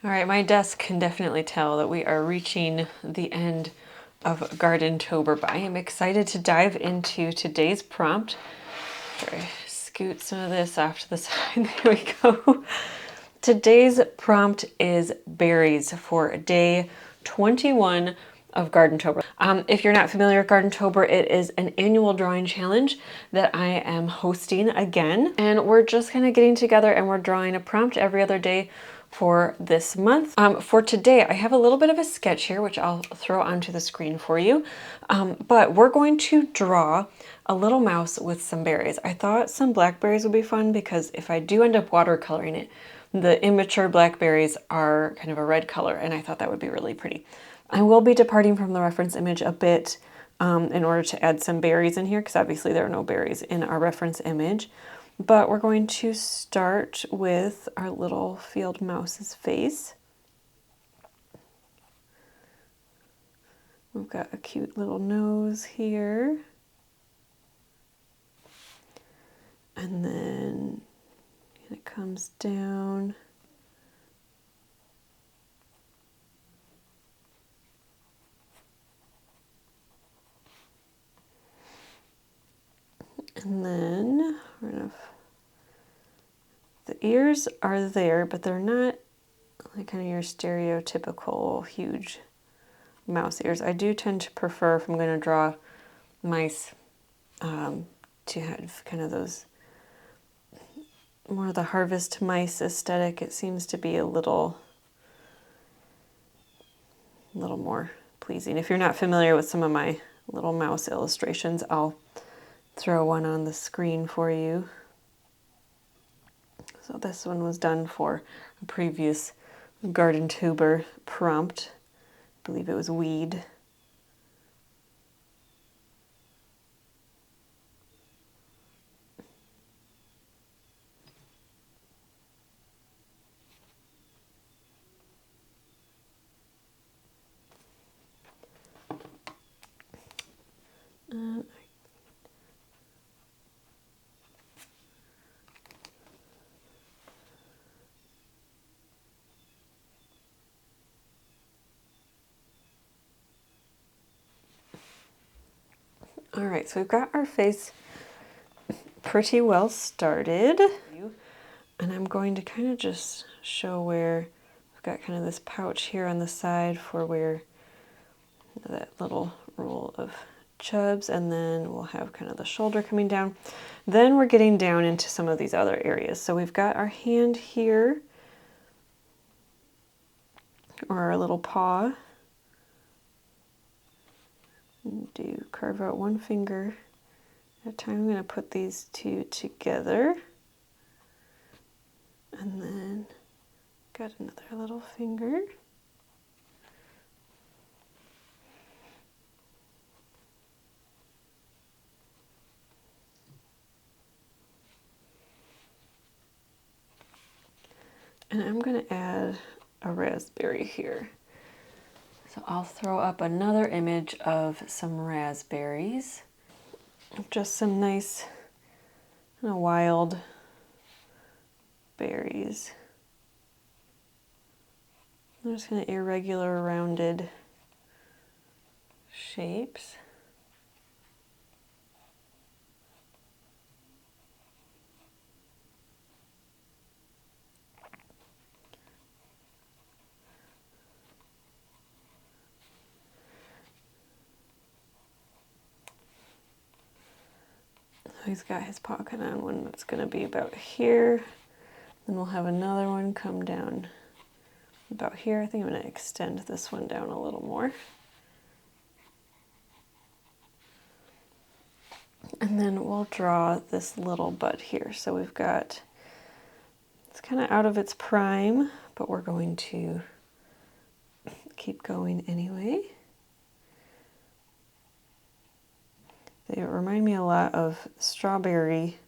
All right, my desk can definitely tell that we are reaching the end of Gardentober, but I am excited to dive into today's prompt. Sorry, scoot some of this off to the side. There we go. Today's prompt is berries for day 21 of Gardentober. If you're not familiar with Gardentober, it is an annual drawing challenge that I am hosting again. And we're just kind of getting together and we're drawing a prompt every other day for this month. For today, I have a little bit of a sketch here, which I'll throw onto the screen for you. But we're going to draw a little mouse with some berries. I thought some blackberries would be fun because if I do end up watercoloring it, the immature blackberries are kind of a red color, and I thought that would be really pretty. I will be departing from the reference image a bit in order to add some berries in here, because obviously there are no berries in our reference image. But we're going to start with our little field mouse's face. We've got a cute little nose here. And then it comes down. And then we're gonna, the ears are there, but they're not like kind of your stereotypical huge mouse ears. I do tend to prefer, if I'm going to draw mice, to have kind of those more of the harvest mice aesthetic. It seems to be a little more pleasing. If you're not familiar with some of my little mouse illustrations, I'll throw one on the screen for you. So this one was done for a previous Gardentober prompt. I believe it was weed. All right, so we've got our face pretty well started. And I'm going to kind of just show where I've got kind of this pouch here on the side for where that little roll of chubs, and then we'll have kind of the shoulder coming down. Then we're getting down into some of these other areas. So we've got our hand here, or our little paw. Do carve out one finger at a time. I'm going to put these two together. And then got another little finger. And I'm going to add a raspberry here. So I'll throw up another image of some raspberries. Just some nice wild berries. I'm just kind of irregular rounded shapes. He's got his pocket on one that's going to be about here. Then we'll have another one come down about here. I think I'm going to extend this one down a little more. And then we'll draw this little bud here. So we've got, it's kind of out of its prime, but we're going to keep going anyway. They remind me a lot of strawberry,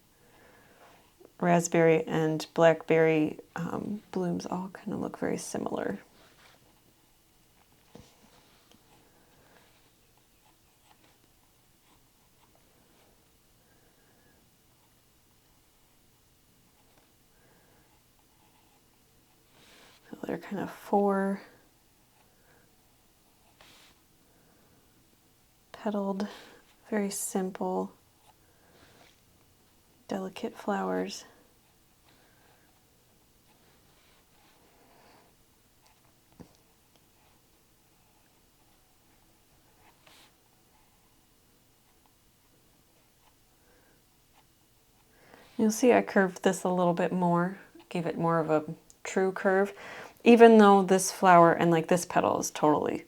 raspberry, and blackberry blooms. All kind of look very similar. kind of 4 petaled, very simple, delicate flowers. You'll see I curved this a little bit more, gave it more of a true curve, even though this flower and like this petal is totally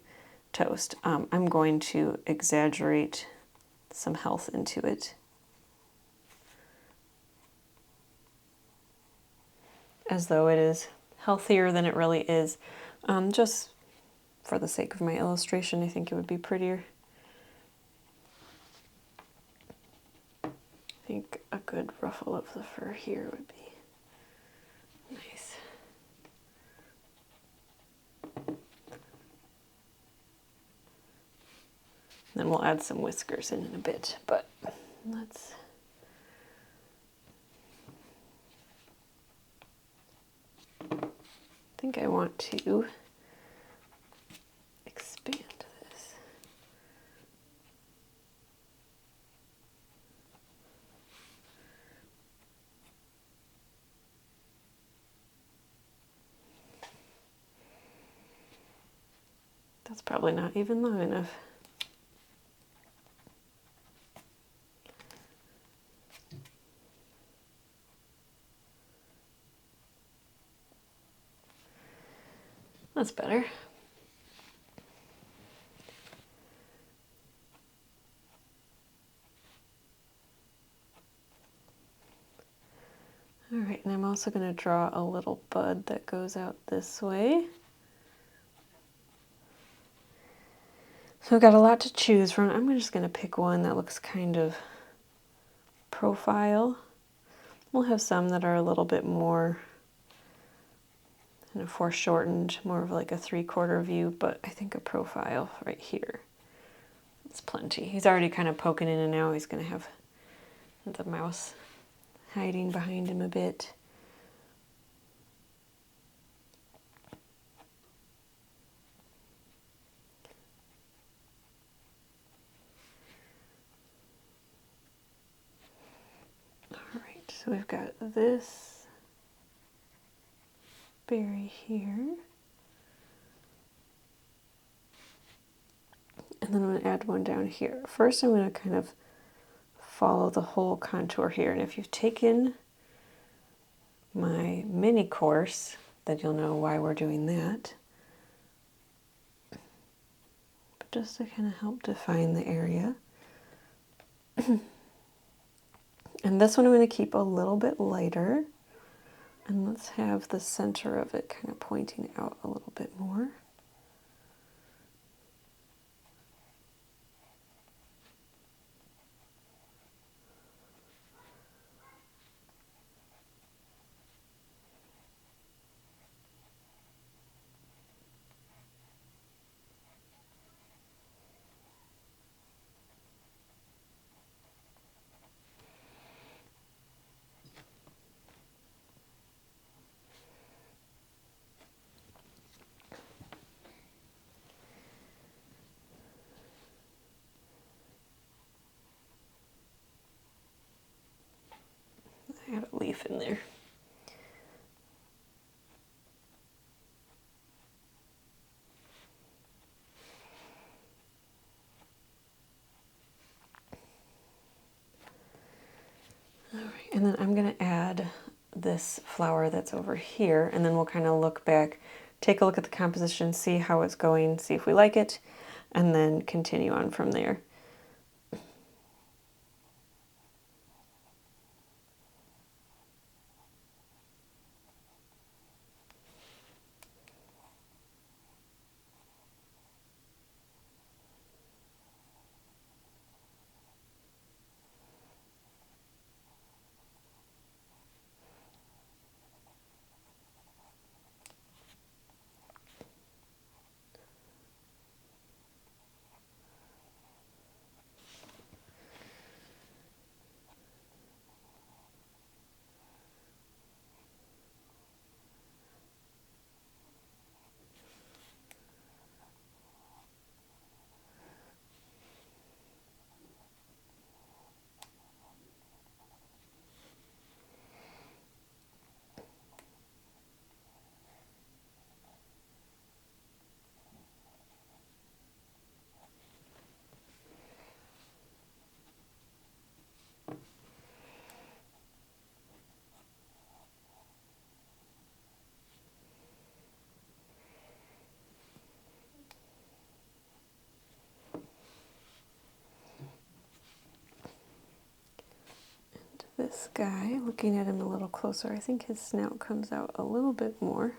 toast. I'm going to exaggerate some health into it, as though it is healthier than it really is. Just for the sake of my illustration, I think it would be prettier. I think a good ruffle of the fur here would be nice. Then we'll add some whiskers in a bit, but let's... I think I want to expand this. That's probably not even long enough. That's better. All right, and I'm also going to draw a little bud that goes out this way. So I've got a lot to choose from. I'm just going to pick one that looks kind of profile. We'll have some that are a little bit more kind of foreshortened, more of like a 3/4 view, but I think a profile right here is plenty. He's already kind of poking in and out. He's going to have the mouse hiding behind him a bit. All right, so we've got this berry here. And then I'm going to add one down here. First, I'm going to kind of follow the whole contour here. And if you've taken my mini course, then you'll know why we're doing that. But just to kind of help define the area. And this one I'm going to keep a little bit lighter. And let's have the center of it kind of pointing out a little bit more. I have a leaf in there. All right, and then I'm going to add this flower that's over here, and then we'll kind of look back, take a look at the composition, see how it's going, see if we like it, and then continue on from there. this guy, looking at him a little closer, I think his snout comes out a little bit more.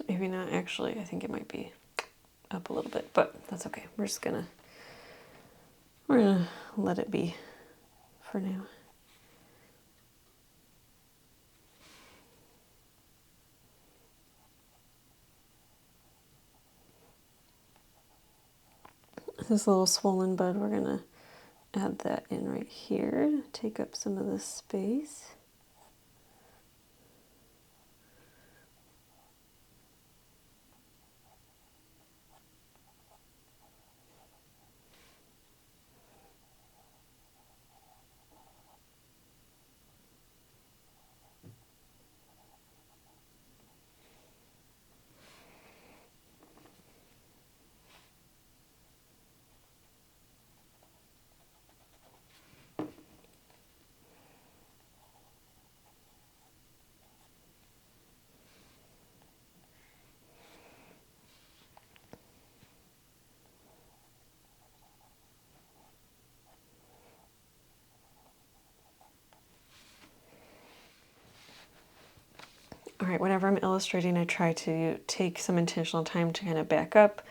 Maybe not actually, I think it might be up a little bit, but that's okay. We're gonna let it be for now. This little swollen bud, we're gonna add that in right here, take up some of this space. All right, whenever I'm illustrating, I try to take some intentional time to kind of back up,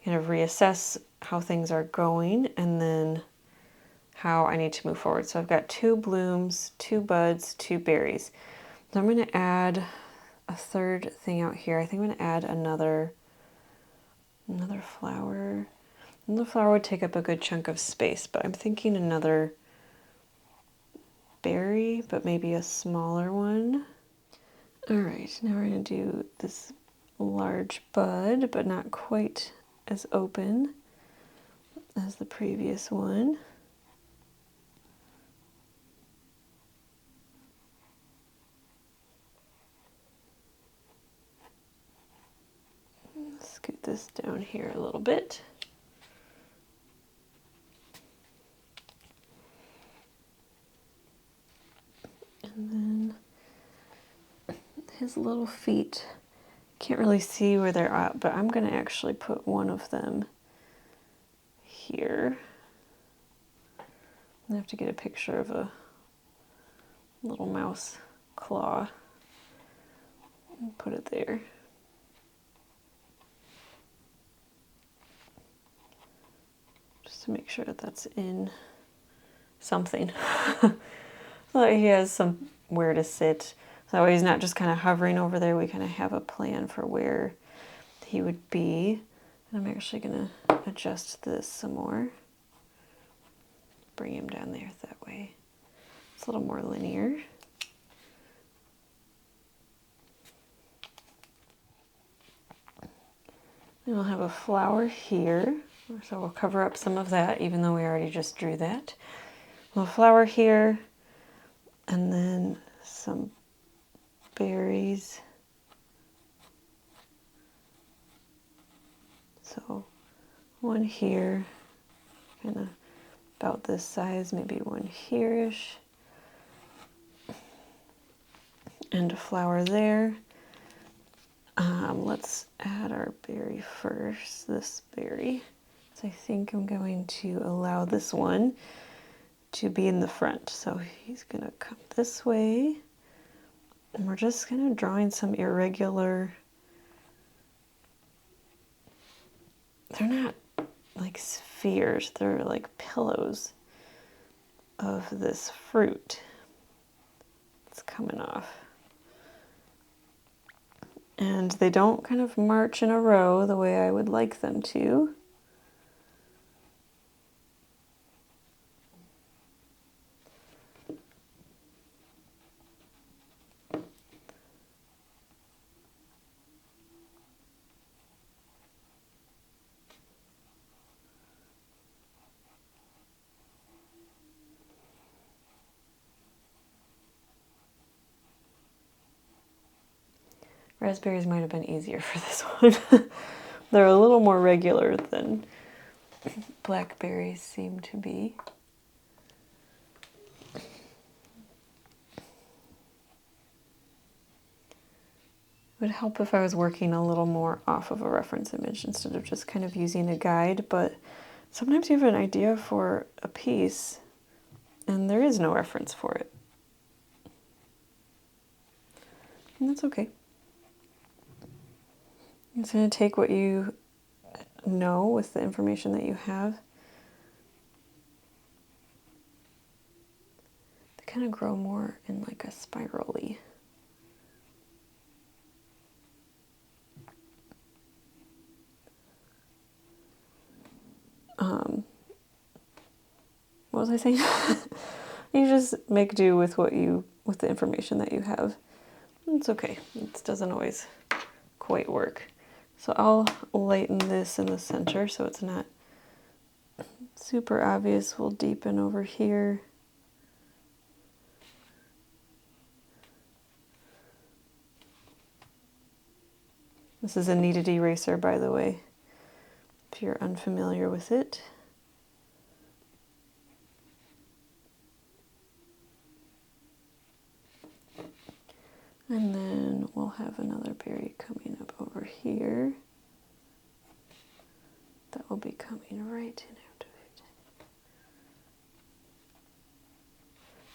kind of reassess how things are going, and then how I need to move forward. So I've got 2 blooms, 2 buds, 2 berries. So I'm going to add a third thing out here. I think I'm going to add another flower. Another flower would take up a good chunk of space, but I'm thinking another berry, but maybe a smaller one. All right, now we're going to do this large bud, but not quite as open as the previous one. Scoot this down here a little bit. And then his little feet, can't really see where they're at, but I'm going to actually put one of them here. I have to get a picture of a little mouse claw and put it there. Just to make sure that that's in something. So that he has somewhere to sit. So that way he's not just kind of hovering over there. We kind of have a plan for where he would be. And I'm actually going to adjust this some more. Bring him down there that way. It's a little more linear. And we'll have a flower here. So we'll cover up some of that, even though we already just drew that. We'll have a flower here. And then some berries. So one here, kind of about this size, maybe one here-ish. And a flower there. Let's add our berry first, this berry. So I think I'm going to allow this one to be in the front. So he's going to come this way. And we're just kind of drawing some irregular, they're not like spheres, they're like pillows of this fruit. It's coming off. And they don't kind of march in a row the way I would like them to. Raspberries might have been easier for this one. They're a little more regular than blackberries seem to be. It would help if I was working a little more off of a reference image instead of just kind of using a guide, but sometimes you have an idea for a piece and there is no reference for it. And that's okay. It's going to take what you know with the information that you have. They kind of grow more in like a spirally. What was I saying? You just make do with with the information that you have. It's okay. It doesn't always quite work. So I'll lighten this in the center so it's not super obvious. We'll deepen over here. This is a kneaded eraser, by the way, if you're unfamiliar with it. And then we'll have another berry coming up over here. That will be coming right in out of it.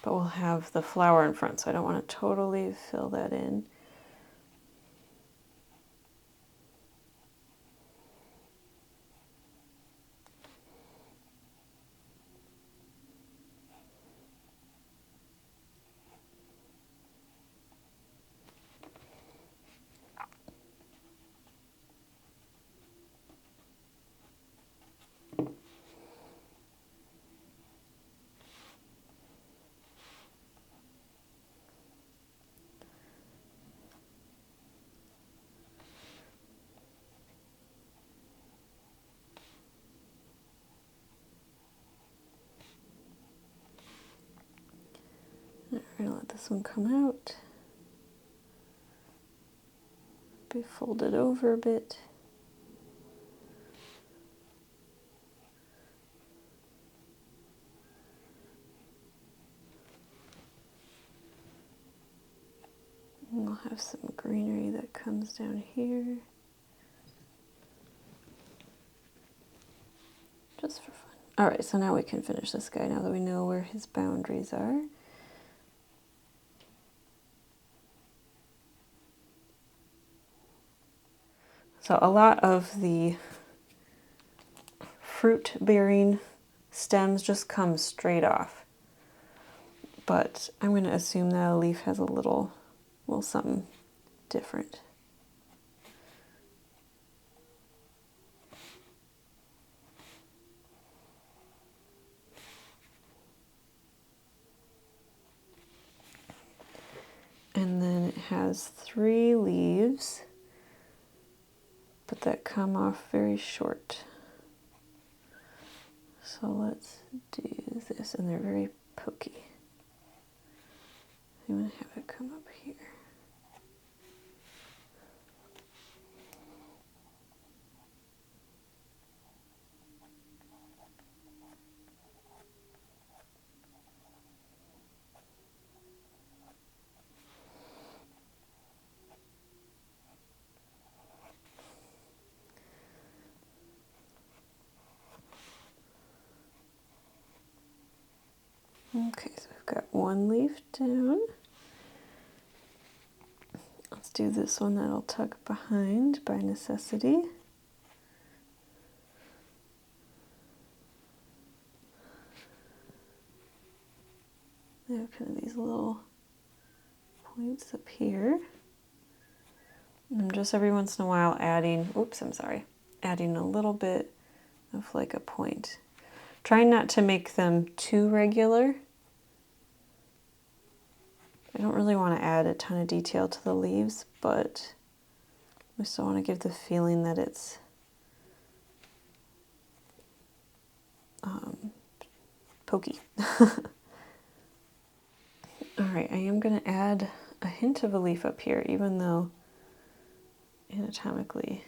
But we'll have the flower in front, so I don't want to totally fill that in. We're going to let this one come out. Be folded over a bit. And we'll have some greenery that comes down here. Just for fun. Alright, so now we can finish this guy now that we know where his boundaries are. So a lot of the fruit-bearing stems just come straight off. But I'm going to assume that a leaf has a little something different. And then it has 3 leaves, but that come off very short. So let's do this, and they're very pokey. I'm going to have it come up here. Okay, so we've got 1 leaf down. Let's do this one that'll tuck behind by necessity. They have kind of these little points up here. And I'm just every once in a while adding a little bit of like a point. Trying not to make them too regular. I don't really want to add a ton of detail to the leaves, but I still want to give the feeling that it's pokey. Alright, I am going to add a hint of a leaf up here, even though anatomically,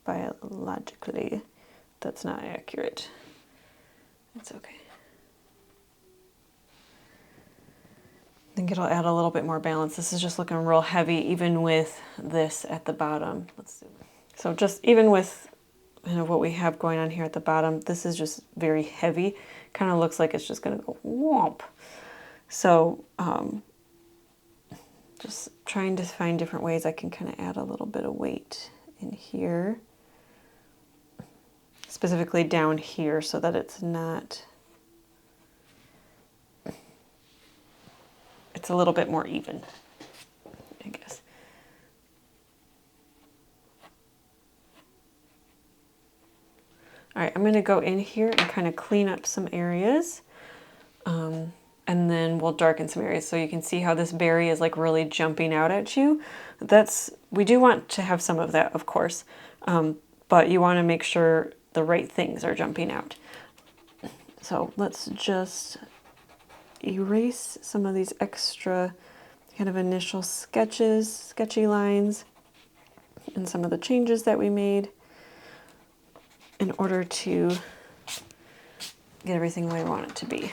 biologically, that's not accurate. It's okay. I think it'll add a little bit more balance. This is just looking real heavy, even with this at the bottom. Let's do it. So just even with what we have going on here at the bottom, this is just very heavy. Kind of looks like it's just going to go whomp. So just trying to find different ways I can kind of add a little bit of weight in here, specifically down here, so that it's not, it's a little bit more even, I guess. All right, I'm going to go in here and kind of clean up some areas, and then we'll darken some areas so you can see how this berry is like really jumping out at you. We do want to have some of that, of course, but you want to make sure the right things are jumping out. So let's just erase some of these extra kind of initial sketchy lines, and some of the changes that we made in order to get everything the way we want it to be.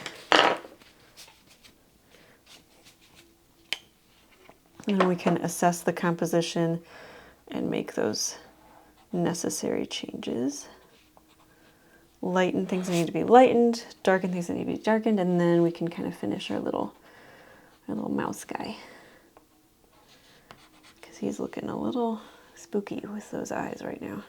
And then we can assess the composition and make those necessary changes. Lighten things that need to be lightened, darken things that need to be darkened, and then we can kind of finish our little mouse guy. Because he's looking a little spooky with those eyes right now.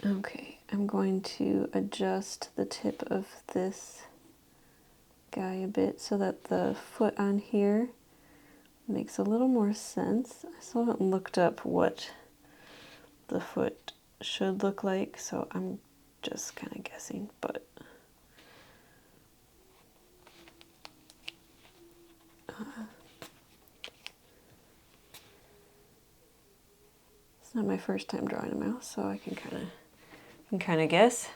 Okay, I'm going to adjust the tip of this guy a bit so that the foot on here makes a little more sense. I still haven't looked up what the foot should look like, so I'm just kind of guessing, but it's not my first time drawing a mouse, so I can kind of guess.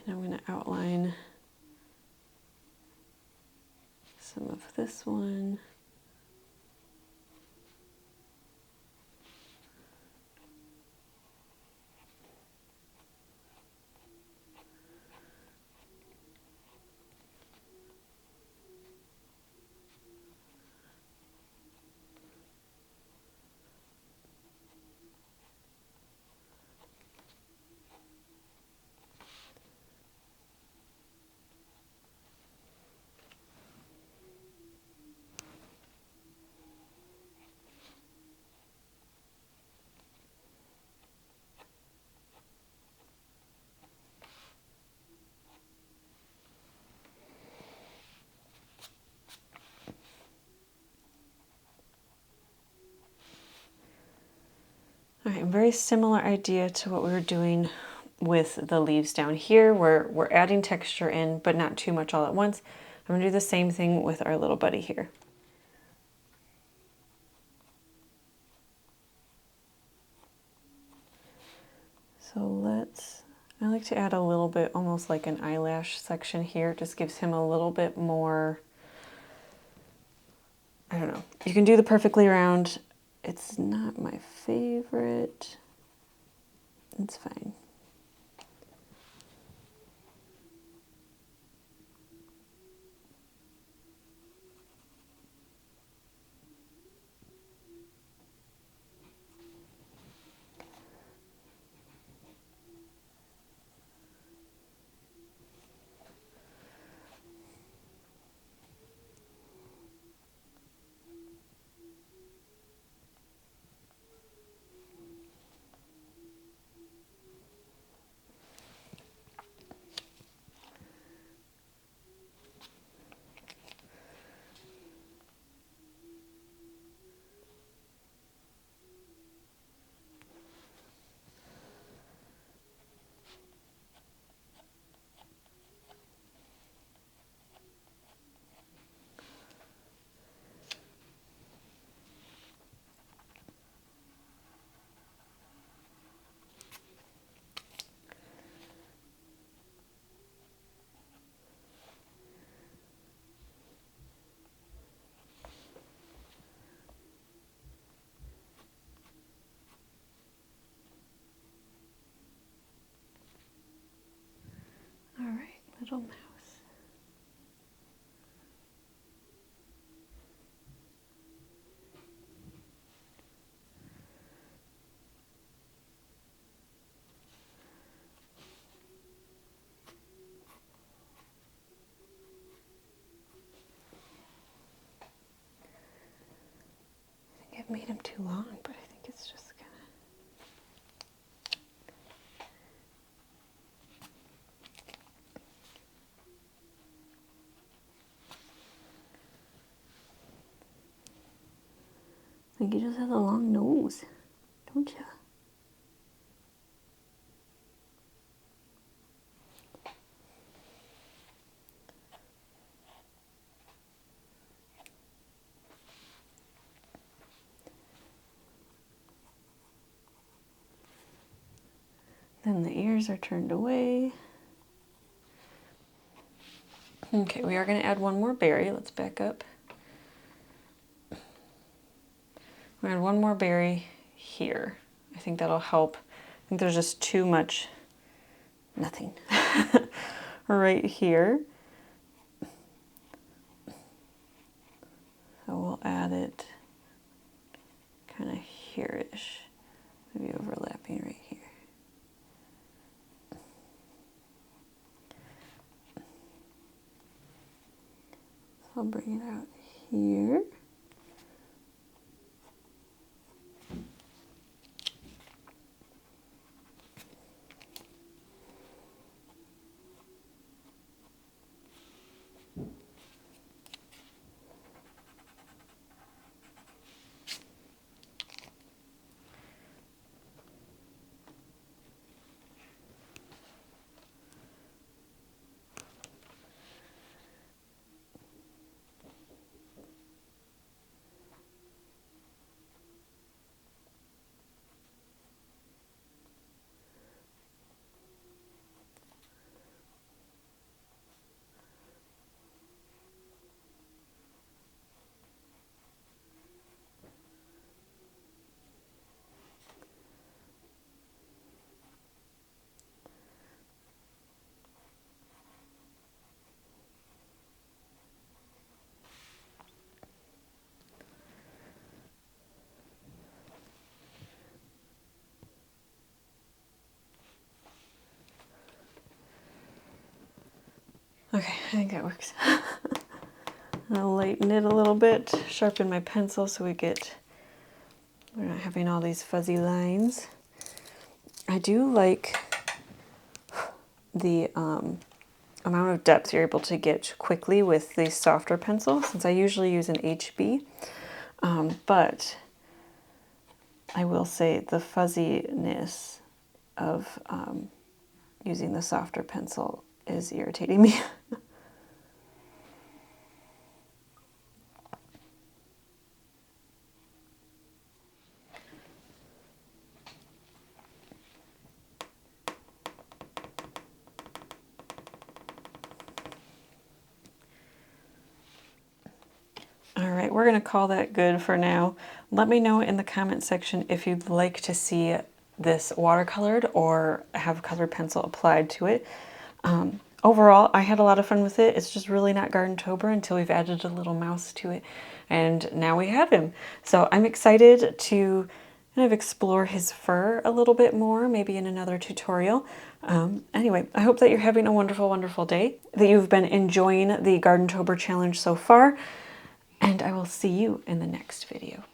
And I'm going to outline some of this one. All right, very similar idea to what we were doing with the leaves down here, where we're adding texture in, but not too much all at once. I'm gonna do the same thing with our little buddy here. So I like to add a little bit, almost like an eyelash section here. It just gives him a little bit more, I don't know. You can do the perfectly round. It's not my favorite. It's fine. little mouse. I think I've made him too long, but I think it's just gonna. I think he just has a long nose, don't you? Then the ears are turned away. Okay, we are going to add one more berry. Let's back up. We're going to add one more berry here. I think that'll help. I think there's just too much, nothing, right here. So we'll add it kind of here-ish, maybe overlapping right here. I'll bring it out here. Okay, I think that works. I'll lighten it a little bit, sharpen my pencil so we're not having all these fuzzy lines. I do like the amount of depth you're able to get quickly with the softer pencil, since I usually use an HB. But I will say the fuzziness of using the softer pencil is irritating me. All right, we're going to call that good for now. Let me know in the comment section if you'd like to see this watercolored or have colored pencil applied to it. Overall, I had a lot of fun with it. It's just really not Gardentober until we've added a little mouse to it. And now we have him. So I'm excited to kind of explore his fur a little bit more, maybe in another tutorial. Anyway, I hope that you're having a wonderful, wonderful day, that you've been enjoying the Gardentober challenge so far. And I will see you in the next video.